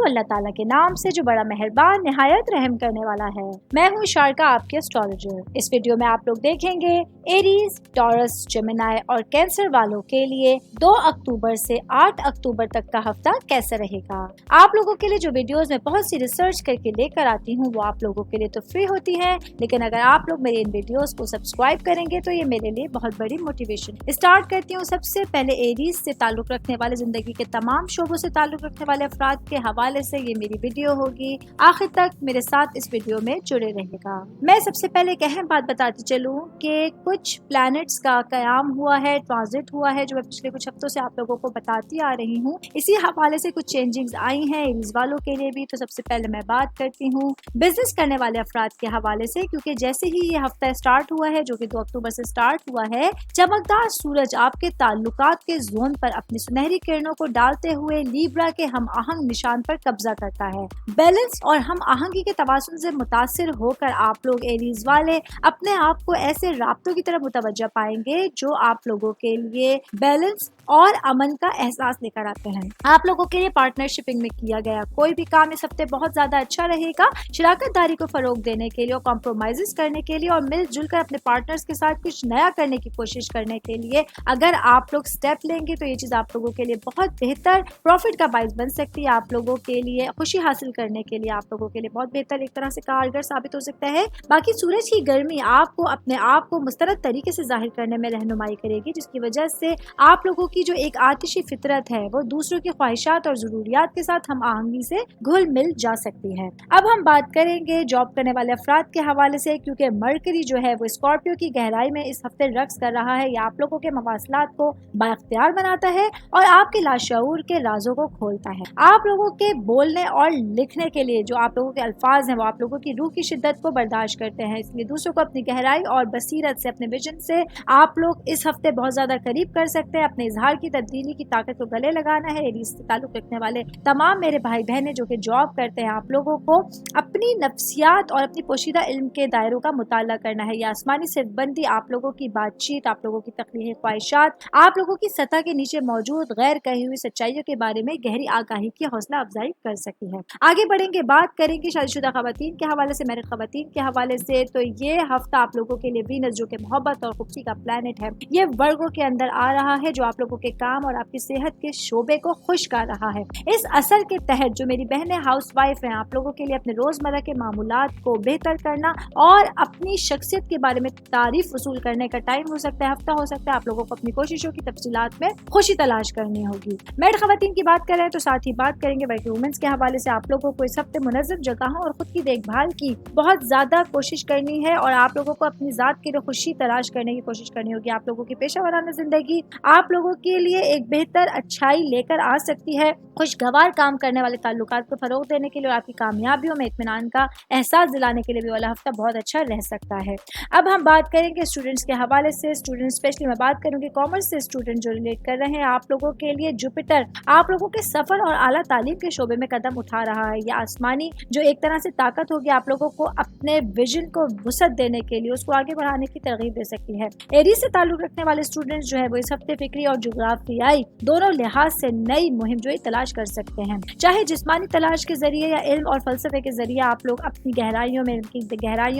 اللہ تعالیٰ کے نام سے جو بڑا مہربان نہایت رحم کرنے والا ہے۔ میں ہوں شارکا، آپ کے اسٹرالوجر۔ اس ویڈیو میں آپ لوگ دیکھیں گے ایریز، ٹورس، جیمنائی اور کینسر والوں کے لیے 2 اکتوبر سے 8 اکتوبر تک کا ہفتہ کیسے رہے گا۔ آپ لوگوں کے لیے جو ویڈیوز میں بہت سی ریسرچ کر کے لے کر آتی ہوں وہ آپ لوگوں کے لیے تو فری ہوتی ہے، لیکن اگر آپ لوگ میرے ان ویڈیوز کو سبسکرائب کریں گے تو یہ میرے لیے بہت بڑی موٹیویشن۔ اسٹارٹ کرتی ہوں سب سے پہلے ایریز سے تعلق رکھنے والے، زندگی کے تمام شعبوں سے تعلق رکھنے والے افراد کے حوالے سے یہ میری ویڈیو ہوگی۔ آخر تک میرے ساتھ اس ویڈیو میں جڑے رہے گا۔ میں سب سے پہلے ایک اہم بات بتاتی چلوں کہ کچھ پلانٹس کا قیام ہوا ہے، ٹرانزٹ ہوا ہے، جو میں پچھلے کچھ ہفتوں سے آپ لوگوں کو بتاتی آ رہی ہوں۔ اسی حوالے سے کچھ چینجنگز آئی ہیں ایریز والوں کے لیے بھی۔ تو سب سے پہلے میں بات کرتی ہوں بزنس کرنے والے افراد کے حوالے سے، کیونکہ جیسے ہی یہ ہفتہ اسٹارٹ ہوا ہے جو کہ 2 اکتوبر سے اسٹارٹ ہوا ہے، چمکدار سورج آپ کے تعلقات کے زون پر اپنی سنہری کرنوں کو ڈالتے ہوئے لیبرا کے ہم آہنگ نشان پر قبضہ کرتا ہے۔ بیلنس اور ہم آہنگی کے توازن سے متاثر ہو کر آپ لوگ ایریز والے اپنے آپ کو ایسے رابطوں کی طرف متوجہ پائیں گے جو آپ لوگوں کے لیے بیلنس اور امن کا احساس لے کر آتے ہیں۔ آپ لوگوں کے لیے پارٹنرشپنگ میں کیا گیا کوئی بھی کام اس ہفتے بہت زیادہ اچھا رہے گا، شراکت داری کو فروغ دینے کے لیے اور کمپرومائزز کرنے کے لیے اور مل جل کر اپنے پارٹنرز کے ساتھ کچھ نیا کرنے کی کوشش کرنے کے لیے اگر آپ لوگ سٹیپ لیں گے تو یہ چیز آپ لوگوں کے لیے بہت بہتر پروفٹ کا باعث بن سکتی ہے۔ آپ لوگوں کے لیے خوشی حاصل کرنے کے لیے آپ لوگوں کے لیے بہت بہتر ایک طرح سے کارگر ثابت ہو سکتا ہے۔ باقی سورج کی گرمی آپ کو اپنے آپ کو مسترد طریقے سے ظاہر کرنے میں رہنمائی کرے گی، جس کی وجہ سے آپ لوگوں کی جو ایک آتشی فطرت ہے وہ دوسروں کی خواہشات اور ضروریات کے ساتھ ہم آہنگی سے گھل مل جا سکتی ہے۔ اب ہم بات کریں گے جاب کرنے والے افراد کے حوالے سے، کیونکہ مرکری جو ہے وہ اسکارپیو کی گہرائی میں اس ہفتے رقص کر رہا ہے۔ یہ آپ لوگوں کے مواصلات کو بااختیار بناتا ہے اور آپ کے لاشعور کے رازوں کو کھولتا ہے۔ آپ لوگوں کے بولنے اور لکھنے کے لیے جو آپ لوگوں کے الفاظ ہیں وہ آپ لوگوں کی روح کی شدت کو برداشت کرتے ہیں، اس لیے دوسروں کو اپنی گہرائی اور بصیرت سے، اپنے ویژن سے آپ لوگ اس ہفتے بہت زیادہ قریب کر سکتے ہیں۔ اپنے اظہار کی تبدیلی کی طاقت کو گلے لگانا ہے۔ ایریز سے تعلق رکھنے والے تمام میرے بھائی بہنیں جو کہ جاب کرتے ہیں، آپ لوگوں کو اپنی نفسیات اور اپنی پوشیدہ علم کے دائروں کا مطالعہ کرنا ہے۔ یہ آسمانی صرف بندی آپ لوگوں کی بات چیت، آپ لوگوں کی تخلیقی خواہشات، آپ لوگوں کی سطح کے نیچے موجود غیر کہی ہوئی سچائیوں کے بارے میں گہری آگاہی کی حوصلہ افزائی کر سکتی ہے۔ آگے بڑھیں گے، بات کریں گے شادی شدہ خواتین کے حوالے سے، میرڈ خواتین کے حوالے سے۔ تو یہ ہفتہ آپ لوگوں کے لیے وینس جو کہ محبت اور خوبصورتی کا پلانٹ ہے، یہ ورگو کے اندر آ رہا ہے، جو آپ لوگوں کے کام اور آپ کی صحت کے شعبے کو خوش کر رہا ہے۔ اس اثر کے تحت جو میری بہنیں ہاؤس وائف ہیں، آپ لوگوں کے لیے اپنے روزمرہ کے معمولات کو بہتر کرنا اور اپنی شخصیت کے بارے میں تعریف وصول کرنے کا ٹائم ہو سکتا ہے، ہفتہ ہو سکتا ہے۔ آپ لوگوں کو اپنی کوششوں کی تفصیلات میں خوشی تلاش کرنی ہوگی۔ میرڈ خواتین کی بات کریں تو ساتھ ہی بات کریں گے ورکنگ وومنس کے حوالے سے۔ آپ لوگوں کو اس ہفتے منظم جگہوں اور خود کی دیکھ بھال کی بہت زیادہ کوشش کرنی ہے اور آپ لوگوں کو اپنی ذات کے لیے خوشی تلاش کرنے کی کوشش کرنی ہوگی۔ آپ لوگوں کی پیشہ ورانہ زندگی آپ لوگوں کے لیے ایک بہتر اچھائی لے کر آ سکتی ہے۔ خوشگوار کام کرنے والے تعلقات کو فروغ دینے کے لیے اور آپ کی کامیابیوں میں اطمینان کا احساس دلانے کے لیے بھی والا ہفتہ بہت اچھا رہ سکتا ہے۔ اب ہم بات کریں گے اسٹوڈنٹس کے حوالے سے۔ اسٹوڈنٹ اسپیشلی میں بات کروں گی کامرس سے اسٹوڈنٹ جو ریلیٹ کر رہے ہیں، آپ لوگوں کے لیے جوپیٹر آپ لوگوں کے سفر اور اعلیٰ تعلیم کے شعبے میں قدم اٹھا رہا ہے۔ یہ آسمانی جو ایک طرح سے طاقت ہوگی آپ لوگوں کو اپنے ویژن کو وسعت دینے کے لیے، اس کو آگے بڑھانے کی ترغیب دے سکتی ہے۔ ایریز سے تعلق رکھنے والے اسٹوڈنٹس جو ہے وہ اس ہفتے فکری اور جغرافیائی دونوں لحاظ سے نئی مہم جو تلاش کر سکتے ہیں، چاہے جسمانی تلاش کے ذریعے یا علم اور فلسفے کے ذریعے آپ لوگ اپنی گہرائیوں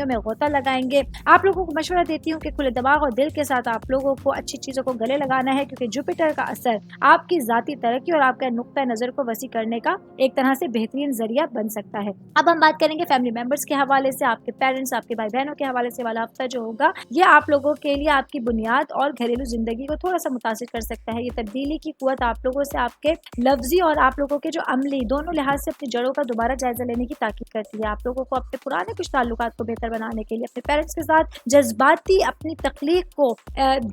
میں غوطہ لگائیں گے۔ آپ لوگوں کو مشورہ دیتی ہوں کہ کھلے دماغ اور دل کے ساتھ آپ لوگوں کو اچھی چیزوں کو گلے لگانا ہے، کیونکہ جوپیٹر کا اثر آپ کی ذاتی ترقی اور آپ کا نقطہ نظر کو وسیع کرنے کا ایک طرح سے بہترین ذریعہ بن سکتا ہے۔ اب ہم بات کریں گے فیملی ممبرس کے حوالے سے۔ آپ کے پیرنٹس، آپ کے بھائی بہنوں کے حوالے سے والا ہفتہ جو ہوگا یہ آپ لوگوں کے لیے آپ کی بنیاد اور گھریلو زندگی کو تھوڑا سا متاثر کر سکتا ہے۔ یہ تبدیلی کی قوت آپ لوگوں سے آپ کے لفظی اور آپ لوگوں کے جو عملی دونوں لحاظ سے اپنی جڑوں کا دوبارہ جائزہ لینے کی تاکید کرتی ہے۔ آپ لوگوں کو اپنے پرانے کچھ تعلقات کو بہتر بنانے کے لیے، اپنے پیرنٹس کے ساتھ جذباتی اپنی تخلیق کو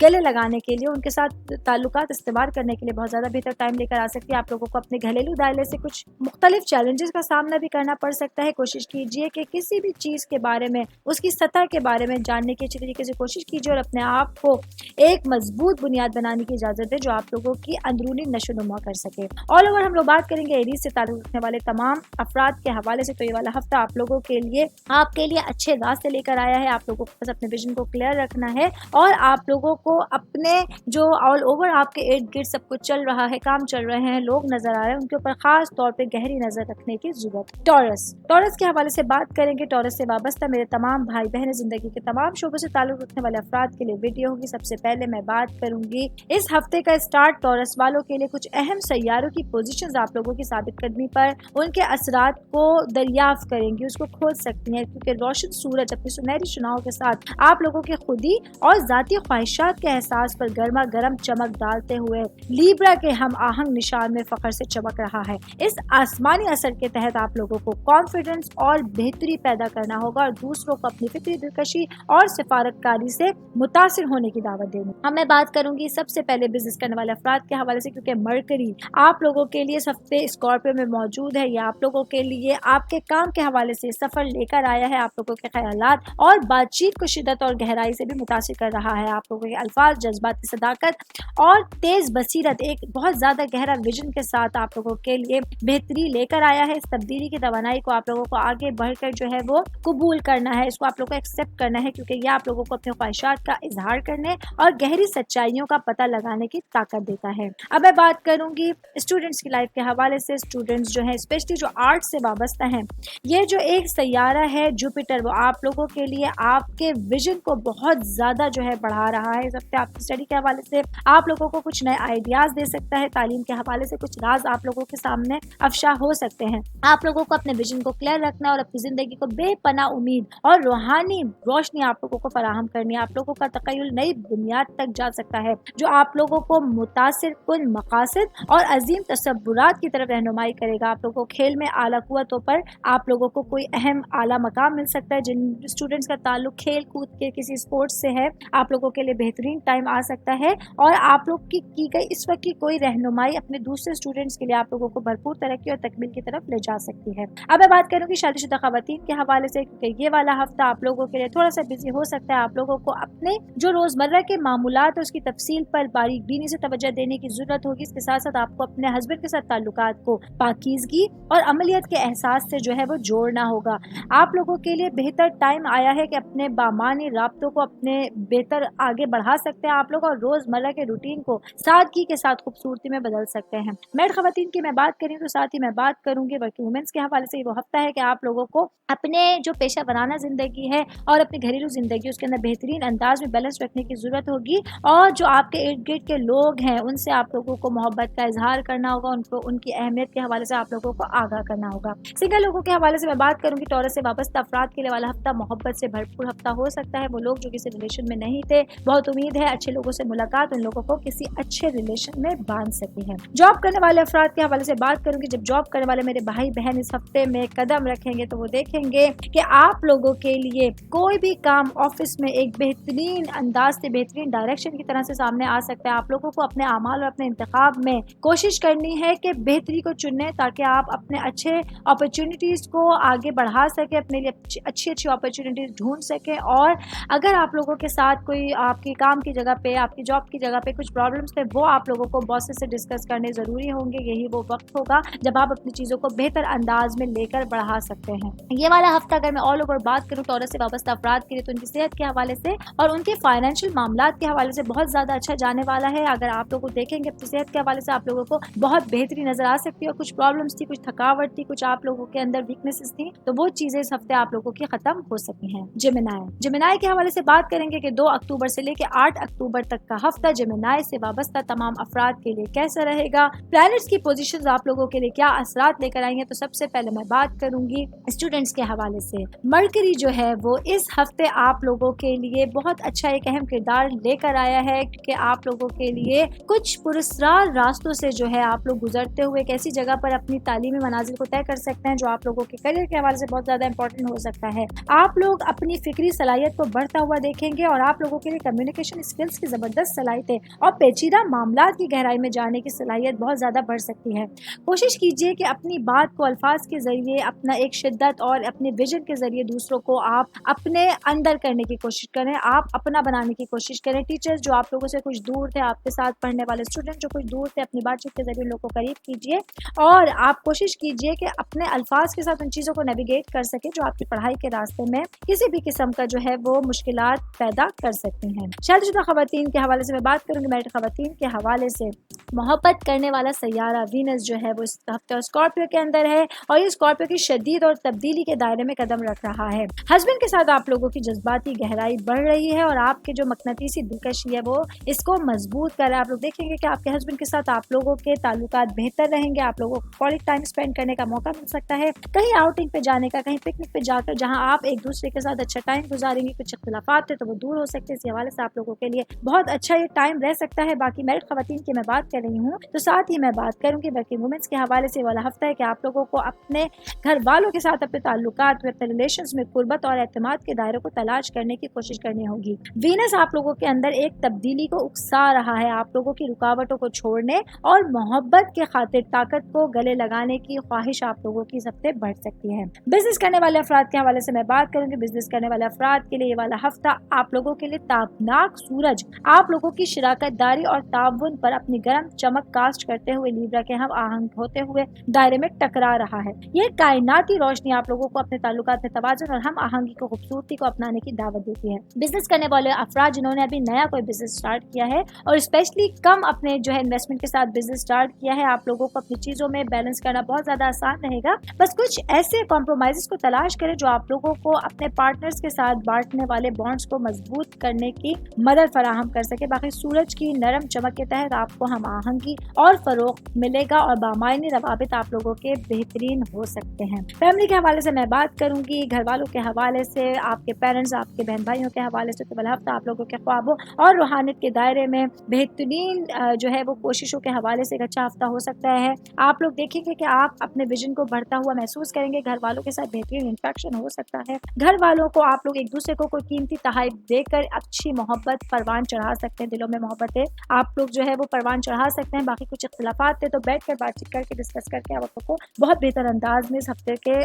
گلے لگانے کے لیے، ان کے ساتھ تعلقات استوار کرنے کے لیے بہت زیادہ بہتر ٹائم لے کر آ سکتی ہے۔ آپ لوگوں کو اپنے گھریلو دائرے سے کچھ مختلف چیلنجز کا سامنا بھی کرنا پڑ سکتا ہے۔ کوشش کیجیے کہ کسی بھی چیز کے بارے میں، اس کی سطح کے بارے میں جاننے کی اچھی طریقے سے کوشش کیجیے اور اپنے آپ کو ایک مضبوط بنیاد بنانے کی اجازت दे जो आप लोगों की अंदरूनी नशोनुमा कर सके। ऑल ओवर हम लोग बात करेंगे एरीज से ताल्लुक रखने वाले तमाम अफराद के हवाले से, तो ये वाला हफ्ता आप लोगों के लिए आपके लिए अच्छे रास्ते लेकर आया है। आप लोगों को बस अपने विजन को क्लियर रखना है और आप लोगों को अपने जो ऑल ओवर आपके इर्द गिर्द सब कुछ चल रहा है, काम चल रहे हैं, लोग नजर आ रहे हैं, उनके ऊपर खास तौर पे गहरी नजर रखने की जरूरत। टॉरस के हवाले से बात करेंगे। टॉरस से वाबस्ता मेरे तमाम भाई बहन, जिंदगी के तमाम शोबों से ताल्लुक रखने वाले अफराद के लिए वीडियो होगी। सबसे पहले मैं बात करूंगी इस हफ्ते का स्टार्ट टॉरस वालों के लिए कुछ अहम सैयारों की पोजीशंस आप लोगों की साबित कदमी पर उनके असरात को दरियाफ्त करेंगी, उसको खोज सकती हैं, क्योंकि रोशन सूरज अपनी सुनहरी शुनाओं के साथ आप लोगों के खुदी और जाती ख्वाहिशात के एहसास पर गर्मा गर्म चमक डालते हुए लीब्रा के हम आहंग निशान में फख्र से चमक रहा है। इस आसमानी असर के तहत आप लोगों को कॉन्फिडेंस और बेहतरी पैदा करना होगा और दूसरों को अपनी फिक्री दिलकशी और सिफारतकारी से मुतासिर होने की दावत देनी। अब मैं बात करूंगी सबसे पहले बिजनेस करने वाले अफराद के हवाले से, क्योंकि मरकरी आप लोगों के लिए इस हफ्ते स्कॉर्पियो में मौजूद है। ये आप लोगों के लिए आपके काम के हवाले से सफर लेकर आया है, आप लोगों के ख्यालात और बातचीत को शिद्दत और गहराई से भी मुतासिर कर रहा है। आप लोगों के अल्फाज, जज्बात की सदाकत और तेज बसीरत एक बहुत ज्यादा गहरा विजन के साथ आप लोगों के लिए बेहतरी लेकर आया है। इस तब्दीली की तवानाई को आप लोगों को आगे बढ़कर जो है वो कबूल करना है, इसको आप लोगों को एक्सेप्ट करना है, क्योंकि ये आप लोगों को अपने ख्वाहिशात का इजहार करने और गहरी सच्चाइयों का पता लगाने की ताकत देता है। अब मैं बात करूंगी स्टूडेंट्स की लाइफ के हवाले से। स्टूडेंट्स जो है स्पेशली जो आर्ट से वाबस्ता हैं, ये जो एक सैयारा है जुपिटर, वो आप लोगों के लिए आपके विजन को बहुत ज्यादा जो है बढ़ा रहा है। इस हफ्ते आपकी स्टडी के हवाले से आप लोगों को कुछ नए आइडियाज दे सकता है। तालीम के हवाले से कुछ राज आप लोगों के सामने अफशा हो सकते हैं। आप लोगों को अपने विजन को क्लियर रखना और अपनी जिंदगी को बेपनाह उम्मीद और रूहानी रोशनी आप लोगों को फराहम करनी है। आप लोगों का तखय्युल नई बुनियाद तक जा सकता है, जो आप लोगों को मुतासिर कुन मकासद और अजीम तसव्वुरात की तरफ रहनुमाई करेगा। आप लोगों को खेल में आला कुव्वतों पर आप लोगों को कोई अहम आला मकाम मिल सकता है। जिन स्टूडेंट्स का ताल्लुक खेल कूद के किसी स्पोर्ट्स से है, आप लोगों के लिए बेहतरीन टाइम आ सकता है और आप लोग की गई इस वक्त की कोई रहनुमाई अपने दूसरे स्टूडेंट्स के लिए आप लोगों को भरपूर तरक्की और तकमील की तरफ ले जा सकती है। अब मैं बात करूंगी शादीशुदा खवातीन के हवाले से, क्योंकि ये वाला हफ्ता आप लोगों के लिए थोड़ा सा बिजी हो सकता है। आप लोगों को अपने जो रोजमर्रा के मामूलात है उसकी तफसील पर बारीकबीनी से तवज्जो देने की जरूरत होगी। इसके साथ साथ आपको अपने हस्बैंड के साथ ताल्लुकात को पाकीज़गी और अमलियत के एहसास से जो है वो जोड़ना होगा। आप लोगों के लिए बेहतर टाइम आया है कि अपने बामानी राब्तों को अपने बेहतर आगे बढ़ा सकते हैं आप लोग और रोजमर्रा के रूटीन को सादगी के साथ खूबसूरती में बदल सकते हैं। मैरिड खवातीन की मैं बात करूँ तो साथ ही मैं बात करूंगी वर्किंग वुमेन्स के हवाले से। वो हफ्ता है कि आप लोगों को अपने जो पेशा वराना जिंदगी है और अपनी घरेलू जिंदगी उसके अंदर बेहतरीन अंदाज में बैलेंस रखने की जरूरत होगी और जो आपके इर्द गिर्द के लोग हैं उनसे आप लोगों को मोहब्बत का इजहार करना होगा, उनको उनकी अहमियत के हवाले से आप लोगों को आगाह करना होगा। सिंगल लोगों के हवाले से मैं बात करूंगी। टॉरस से वाबस्ता अफराद के लिए वाला हफ्ता मोहब्बत से भरपूर हफ्ता हो सकता है। वो लोग जो किसी रिलेशन में नहीं थे, बहुत उम्मीद है अच्छे लोगों से मुलाकात उन लोगों को किसी अच्छे रिलेशन में बांध सकती है। जॉब करने वाले अफराद के हवाले से बात करूंगी। जब जॉब करने वाले मेरे भाई बहन इस हफ्ते में कदम रखेंगे तो वो देखेंगे कि आप लोगों के लिए कोई भी काम ऑफिस में एक बेहतरीन अंदाज से, बेहतरीन डायरेक्शन की तरह से सामने आ सकता है। आप लोगों को अपने अमाल और अपने इंतखाब में कोशिश करनी है कि बेहतरी को चुने ताकि आप अपने अच्छे अपॉर्चुनिटीज को आगे बढ़ा सके, अपने लिए अच्छी अच्छी अपॉर्चुनिटीज ढूंढ सके। और अगर आप लोगों के साथ कोई आपकी काम की जगह पे, आपकी जॉब की जगह पे कुछ प्रॉब्लम्स थे, वो आप लोगों को बॉसेस से डिस्कस करने जरूरी होंगे। यही वो वक्त होगा जब आप अपनी चीजों को बेहतर अंदाज में लेकर बढ़ा सकते हैं। ये वाला हफ्ता अगर मैं ऑल ओवर बात करूं टॉरस से वाबस्ता अफराद के लिए, तो उनकी सेहत के हवाले से और उनके फाइनेंशियल मामलात के हवाले से बहुत ज्यादा अच्छा जाने वाला है। अगर आप लोग देखेंगे अपनी सेहत के हवाले से आप लोगों को बहुत बेहतरी नजर आ सकती है। और कुछ प्रॉब्लम्स थी, कुछ थकावट थी, कुछ आप लोगों के अंदर वीकनेसेस थी, तो वो चीजें इस हफ्ते आप लोगों की खत्म हो सकती हैं। जेमिनाई के हवाले से बात करेंगे कि 2 अक्टूबर से लेकर 8 अक्टूबर तक का हफ्ता जेमिनाई से वाबस्ता तमाम अफराद के लिए कैसा रहेगा, प्लैनेट्स की पोजीशंस आप लोगों के लिए क्या असरात लेकर आई हैं। तो सबसे पहले मैं बात करूंगी स्टूडेंट्स के हवाले से। मरकरी जो है वो इस हफ्ते आप लोगों के लिए बहुत अच्छा एक अहम किरदार लेकर आया है, क्योंकि आप लोगों के लिए कुछ पुरस्कार रास्तों से जो है आप लोग गुजरते हुए एक ऐसी जगह पर अपनी तालीमी मनाजिल को तय कर सकते हैं जो आप लोगों के करियर के हवाले से बहुत ज्यादा इंपॉर्टेंट हो सकता है। आप लोग अपनी फिक्री सलाहियत को बढ़ता हुआ देखेंगे और आप लोगों के लिए कम्युनिकेशन स्किल्स की जबरदस्त सलाहियतें और पेचीदा मामलात की गहराई में जाने की सलाहियत बहुत ज्यादा बढ़ सकती है। कोशिश कीजिए कि अपनी बात को अल्फाज के जरिए, अपना एक शिद्दत और अपने विजन के जरिए दूसरों को आप अपने अंदर करने की कोशिश करें, आप अपना बनाने की कोशिश करें। टीचर्स जो आप लोगों से कुछ दूर थे, आप کے साथ पढ़ने वाले स्टूडेंट जो कुछ दूर से अपनी बातचीत के जरिए लोगों को करीब कीजिए और आप कोशिश कीजिए कि अपने अल्फाज के साथ उन चीज़ों को नेविगेट कर सके जो आपकी पढ़ाई के रास्ते में किसी भी किस्म का जो है वो मुश्किलात पैदा कर सकती हैं। शादीशुदा खवातीन के हवाले से मैं बात करूँगी। मैरिड खवातीन के हवाले से मोहब्बत करने वाला सैयारा वीनस जो है वो इस हफ्ते स्कॉर्पियो के अंदर है और ये स्कॉर्पियो की शदीद और तब्दीली के दायरे में कदम रख रहा है। हस्बैंड के साथ आप लोगों की जज्बाती गहराई बढ़ रही है और आपके जो मकनतीसी दिलकशी है वो इसको मजबूत कर रहा है। आप लोग देखेंगे कि आपके हस्बैंड के साथ आप लोगों के ताल्लुकात बेहतर रहेंगे, आप लोगों को क्वालिटी टाइम स्पेंड करने का मौका मिल सकता है, कहीं आउटिंग पे जाने का, कहीं पिकनिक पे जाकर जहां आप एक दूसरे के साथ अच्छा टाइम गुजारेंगे। कुछ इख्तिलाफात थे तो वो दूर हो सकते हैं, इस हवाले से आप लोगों के लिए बहुत अच्छा ये टाइम रह सकता है। बाकी मैरिड खवातीन की मैं बात कर रही हूँ तो साथ ही मैं बात करूँगी वर्किंग वुमेन्स के हवाले से वाला हफ्ता है कि आप लोगों को अपने घर वालों के साथ अपने ताल्लुकात में, अपने रिलेशंस में कुर्बत और एतमाद के दायरे को तलाश करने की कोशिश करनी होगी। वीनस आप लोगों के अंदर एक तब्दीली को उकसा रहा है, आप लोगों की रुकावटों को छोड़ने और मोहब्बत के खातिर ताकत को गले लगाने की ख्वाहिश आप लोगों की सबसे बढ़ सकती है। बिजनेस करने वाले अफराद के हवाले से मैं बात करूंगी। बिजनेस करने वाले अफराद के लिए ये वाला हफ्ता आप लोगों के लिए ताबनाक सूरज आप लोगों की शिराकतदारी और ताउन पर अपनी गर्म चमक कास्ट करते हुए लीब्रा के हम आहंग होते हुए दायरे में टकरा रहा है। ये कायनाती रोशनी आप लोगों को अपने ताल्लुकात में तवाज़ुन और हम आहंगी को खूबसूरती को अपनाने की दावत देती है। बिजनेस करने वाले अफराद जिन्होंने अभी नया कोई बिजनेस स्टार्ट किया है और स्पेशली कम अपने जो है इन्वेस्टमेंट के साथ बिजनेस स्टार्ट किया है, आप लोगों को अपनी चीजों में बैलेंस करना बहुत ज्यादा आसान रहेगा। बस कुछ ऐसे कॉम्प्रोमाइजेस को तलाश करें जो आप लोगों को अपने पार्टनर्स के साथ बांटने वाले बॉन्ड्स को मजबूत करने की मदद फराहम कर सके। बाकी सूरज की नरम चमक के तहत आपको हम आहंगी और फरोग मिलेगा और बामायनी रवाबित आप लोगों के बेहतरीन हो सकते हैं। फैमिली के हवाले से मैं बात करूंगी। घर वालों के हवाले से, आपके पेरेंट्स, आपके बहन भाइयों के हवाले से तो हफ्ता आप लोगों के ख्वाबों और रूहानियत के दायरे में बेहतरीन जो है वो कोशिशों के हवाले से एक अच्छा हफ्ता हो सकता है। आप लोग देखेंगे कि आप अपने विजन को बढ़ता हुआ महसूस करेंगे। घर वालों के साथ बेहतरीन इंटरेक्शन हो सकता है। घर वालों को आप लोग एक दूसरे को कोई कीमती तोहफा देकर अच्छी मोहब्बत परवान चढ़ा सकते हैं। दिलों में मोहब्बत है, आप लोग जो है वो परवान चढ़ा सकते हैं। बाकी कुछ इख्तिलाफात थे तो बैठ कर बातचीत करके डिस्कस करके आप को बहुत बेहतर अंदाज में इस हफ्ते के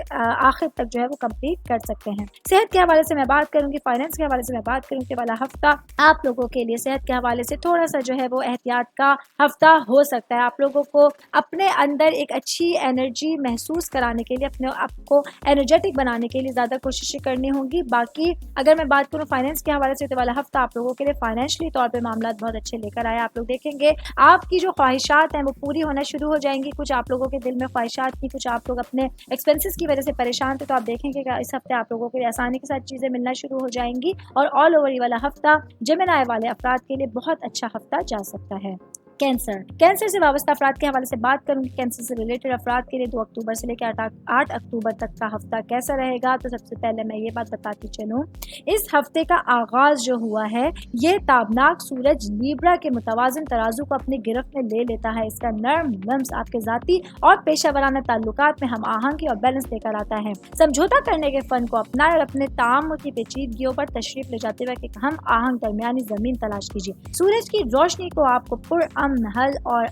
आखिर तक जो है वो कंप्लीट कर सकते हैं। सेहत के हवाले से मैं बात करूंगी। फाइनेंस के हवाले से मैं बात करूंगी। वाला हफ्ता आप लोगों के लिए सेहत के हवाले से थोड़ा सा जो है वो एहतियात का हफ्ता हो सकता है। आप लोगों को अपने अंदर एक अच्छी एनर्जी महसूस कराने के लिए, अपने आप को एनर्जेटिक बनाने के लिए ज्यादा कोशिशें करनी होंगी। बाकी अगर मैं बात करूं फाइनेंस के हवाले से तो वाला हफ्ता आप लोगों के लिए फाइनेंशियली तौर पे मामला बहुत अच्छे लेकर आए। आप लोग देखेंगे आपकी जो ख्वाहिशात हैं वो पूरी होना शुरू हो जाएंगी। कुछ आप लोगों के दिल में ख्वाहिशात थी, कुछ आप लोग अपने एक्सपेंसेस की वजह से परेशान थे, तो आप देखेंगे कि इस हफ्ते आप लोगों को आसानी के साथ चीजें मिलना शुरू हो जाएंगी और ऑल ओवर ये वाला हफ्ता जेमिनी वाले अफराद के लिए बहुत अच्छा हफ्ता जा सकता है। कैंसर से वाबस्ता अफराद के हवाले से बात करूंगी। कैंसर से रिलेटेड अफराद के लिए 2 अक्टूबर से लेकर 8 अक्टूबर तक का हफ्ता कैसा रहेगा, तो सबसे पहले मैं ये बात बताती चलूं, इस हफ्ते का आगाज जो हुआ है ये ताबनाक सूरज लीब्रा के मुतवाज़िन तराजू को अपनी गिरफ्त में ले लेता है। इसका नर्म लम्स आपके जाती और पेशा वराना ताल्लुकात में हम आहंगी और बैलेंस लेकर आता है। समझौता करने के फन को अपनाए और अपने तामुल की पेचीदगियों पर तशरीफ ले जाते हुए हम आहंग दरमियानी जमीन तलाश कीजिए। सूरज की रोशनी को आपको पुरअमन हल और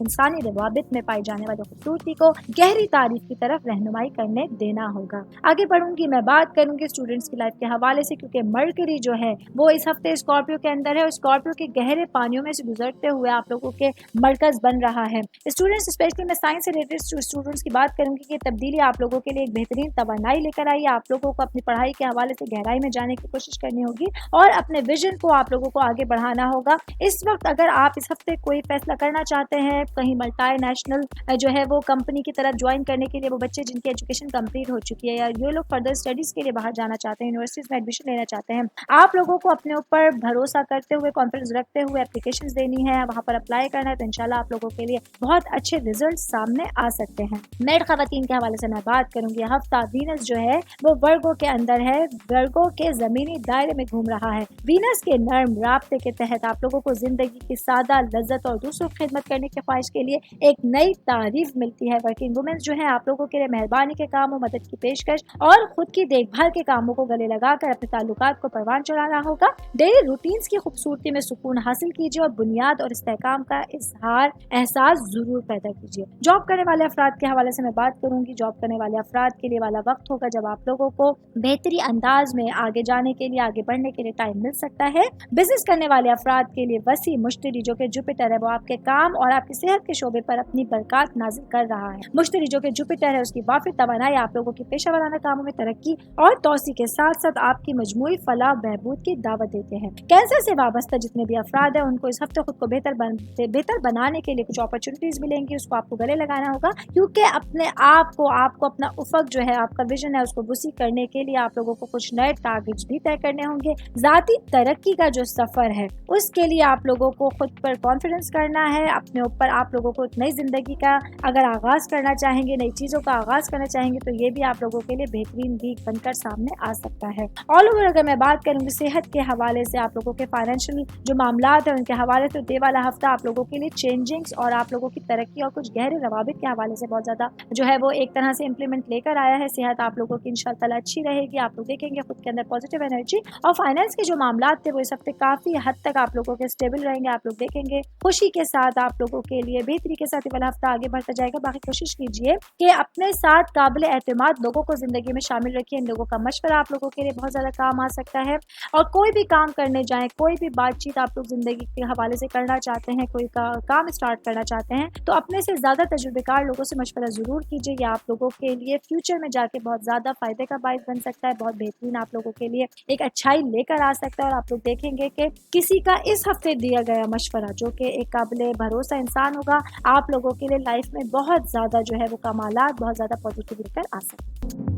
इंसानी रवाबित में पाई जाने वाली खूबसूरती को गहरी तारीफ की तरफ रहनुमाई करने देना होगा। आगे बढ़ूंगी, मैं बात करूंगी स्टूडेंट्स की लाइफ के हवाले से, क्योंकि मरकरी जो है वो इस हफ्ते स्कॉर्पियो के अंदर है और स्कॉर्पियो के गहरे पानियों में से गुजरते हुए आप लोगों के मरकज बन रहा है। स्टूडेंट्स, स्पेशली मैं साइंस से रिलेटेड स्टूडेंट्स की बात करूंगी कि तब्दीली आप लोगों के लिए एक बेहतरीन तवानाई लेकर आई है। आप लोगों को अपनी पढ़ाई के हवाले से गहराई में जाने की कोशिश करनी होगी और अपने विजन को आप लोगों को आगे बढ़ाना होगा। इस वक्त अगर आप इस हफ्ते कोई फैसला करना चाहते हैं, कहीं मल्टी नेशनल जो है वो कंपनी की तरफ ज्वाइन करने के लिए, वो बच्चे जिनकी एजुकेशन कंप्लीट हो चुकी है या ये लोग फर्दर स्टडीज के लिए बाहर जाना चाहते हैं, यूनिवर्सिटीज में एडमिशन लेना चाहते हैं, आप लोगों को अपने ऊपर भरोसा करते हुए, कॉन्फिडेंस रखते हुए एप्लीकेशंस देनी है, वहां पर अप्लाई करना है, तो इंशाल्लाह आप लोगों के लिए बहुत अच्छे रिजल्ट सामने आ सकते हैं। मेड खवातीन के हवाले से मैं बात करूंगी। हफ्ता वीनस जो है वो वर्गो के अंदर है, वर्गो के जमीनी दायरे में घूम रहा है। वीनस के नर्म राब्ते के तहत आप लोगों को जिंदगी की सादा लज्जत और اور دوسروں کی خدمت کرنے کی خواہش کے لیے ایک نئی تعریف ملتی ہے. ورکنگ وومن جو ہے آپ لوگوں کے لیے مہربانی کے کاموں، مدد کی پیشکش اور خود کی دیکھ بھال کے کاموں کو گلے لگا کر اپنے تعلقات کو پروان چڑھانا ہوگا. ڈیلی روٹینز کی خوبصورتی میں سکون حاصل کیجیے اور بنیاد اور استحکام کا احساس ضرور پیدا کیجیے. جاب کرنے والے افراد کے حوالے سے میں بات کروں گی. جاب کرنے والے افراد کے لیے والا وقت ہوگا جب آپ لوگوں کو بہتری انداز میں آگے جانے کے لیے، آگے بڑھنے کے لیے ٹائم مل سکتا ہے. بزنس کرنے والے افراد کے لیے وسیع مشتری جو کہ جوپیٹر ہے وہ آپ کے کام اور آپ کی صحت کے شعبے پر اپنی برکات نازل کر رہا ہے. مشتری جو کہ جوپیٹر ہے اس کی وافر توانائی آپ لوگوں کی پیشہ ورانہ کاموں میں ترقی اور توسیع کے ساتھ ساتھ آپ کی مجموعی فلاح بہبود کی دعوت دیتے ہیں. کینسر سے وابستہ جتنے بھی افراد ہیں ان کو اس ہفتے خود کو بہتر بنانے کے لیے کچھ اپرچونٹیز ملیں گی. اس کو آپ کو گلے لگانا ہوگا کیونکہ اپنے آپ کو اپنا افق جو ہے، آپ کا ویژن ہے، اس کو وسیع کرنے کے لیے آپ لوگوں کو کچھ نئے ٹارگیٹس بھی طے کرنے ہوں گے. ذاتی ترقی کا جو سفر ہے اس کے لیے آپ لوگوں کو خود پر کانفیڈنس کرنا ہے. اپنے اوپر آپ لوگوں کو ایک نئی زندگی کا اگر آغاز کرنا چاہیں گے، نئی چیزوں کا آغاز کرنا چاہیں گے تو یہ بھی آپ لوگوں کے لیے بہترین ویک بن کر سامنے آ سکتا ہے. آل اوور اگر میں بات کروں گی صحت کے حوالے سے، آپ لوگوں کے فائنینشیل جو معاملات ہیں ان کے حوالے سے یہ والا ہفتہ آپ لوگوں کے لیے چینجنگز اور آپ لوگوں کی ترقی اور کچھ گہرے روابط کے حوالے سے بہت زیادہ جو ہے وہ ایک طرح سے امپلیمنٹ لے کر آیا ہے. صحت آپ لوگوں کی انشاءاللہ اچھی رہے گی. آپ لوگ دیکھیں گے خود کے اندر پازیٹیو انرجی اور فائنینس کے جو معاملات تھے وہ اس ہفتے کافی حد تک آپ لوگوں کے اسٹیبل رہیں گے. آپ لوگ دیکھیں گے خوشی کے ساتھ آپ لوگوں کے لیے بہتری کے ساتھ یہ والا ہفتہ آگے بڑھتا جائے گا. باقی کوشش کیجیے کہ اپنے ساتھ قابل اعتماد لوگوں کو زندگی میں شامل رکھیے. ان لوگوں کا مشورہ آپ لوگوں کے لیے بہت زیادہ کام آ سکتا ہے. اور کوئی بھی کام کرنے جائیں، کوئی بھی بات چیت آپ لوگ زندگی کے حوالے سے کرنا چاہتے ہیں، کوئی کام اسٹارٹ کرنا چاہتے ہیں تو اپنے سے زیادہ تجربے کار لوگوں سے مشورہ ضرور کیجیے. یہ آپ لوگوں کے لیے فیوچر میں جا کے بہت زیادہ فائدے کا باعث بن سکتا ہے. بہت بہترین آپ لوگوں کے لیے ایک اچھائی لے کر آ سکتا ہے. اور آپ لوگ دیکھیں گے کہ کسی کا اس ہفتے دیا گیا مشورہ جو کہ ایک قابل بھروسہ انسان ہوگا آپ لوگوں کے لیے لائف میں بہت زیادہ جو ہے وہ کمالات، بہت زیادہ پازیٹیو لے کر آ سکتا ہے.